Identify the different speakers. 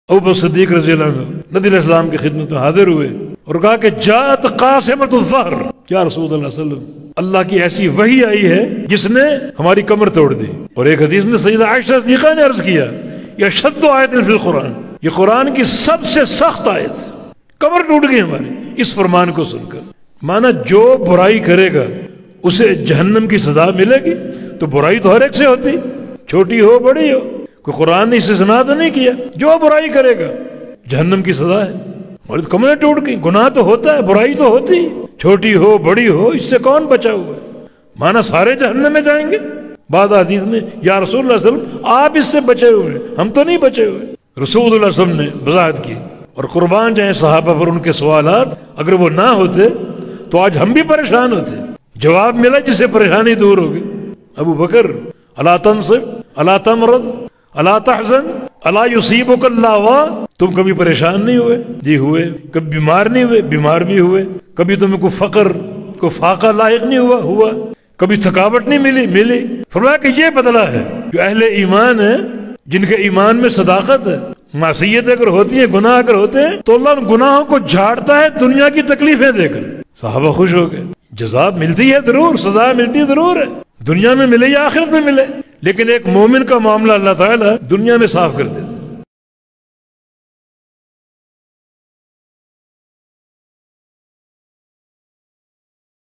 Speaker 1: ابو بکر صدیق رضی اللہ عنہ نبی علیہ السلام کی خدمت میں حاضر ہوئے اور کہا کہ جاءت قاسمۃ الظہر، یا رسول اللہ صلی اللہ علیہ وسلم، اللہ کی ایسی وحی آئی ہے جس نے ہماری کمر توڑ دی۔ اور ایک حدیث میں سیدہ عائشہ صدیقہ نے عرض کیا یہ اشد آیت فی القرآن، یہ قرآن کی سب سے سخت آیت، کمر ٹوٹ گئی ہماری اس فرمان کو سن کر۔ مانا جو برائی کرے گا اسے جہنم کی سزا ملے گی، تو برائی تو ہر ایک سے ہوتی، چھوٹی ہو بڑی ہو، کوئی قرآن نے اسے سنا تو نہیں کیا، جو برائی کرے گا جہنم کی سزا ہے۔ اور کمریں ٹوٹ گئی، گناہ تو ہوتا ہے، برائی تو ہوتی، چھوٹی ہو بڑی ہو، اس سے کون بچا ہوا ہے؟ مانا سارے جہنم میں جائیں گے۔ بعد حدیث میں یا رسول اللہ صلی اللہ علیہ وسلم آپ اس سے بچے ہوئے، ہم تو نہیں بچے ہوئے۔ رسول اللہ صلی اللہ علیہ وسلم نے وضاحت کی، اور قربان جائیں صحابہ پر ان کے سوالات، اگر وہ نہ ہوتے تو آج ہم بھی پریشان ہوتے۔ جواب ملا جس سے پریشانی دور ہوگی۔ ابو بکر الا تنصب الا تمرض الا تحزن الا یصیبک اللہ، تم کبھی پریشان نہیں ہوئے؟ جی ہوئے۔ کبھی بیمار نہیں ہوئے؟ بیمار بھی ہوئے۔ کبھی تمہیں کوئی فقر کوئی فاقہ لاحق نہیں ہوا؟ ہوا۔ کبھی تھکاوٹ نہیں ملی؟ فرمایا کہ یہ بدلہ ہے جو اہل ایمان ہے، جن کے ایمان میں صداقت ہے۔ معصیت اگر ہوتی ہیں، گناہ اگر ہوتے ہیں تو اللہ ان گناہوں کو جھاڑتا ہے دنیا کی تکلیفیں دے کر۔ صحابہ خوش ہو گئے۔ جزا ملتی ہے ضرور، سزا ملتی ضرور ہے، دنیا میں ملے یا آخرت میں ملے، لیکن ایک مومن کا معاملہ اللہ تعالیٰ دنیا میں صاف کر دیتا ہے۔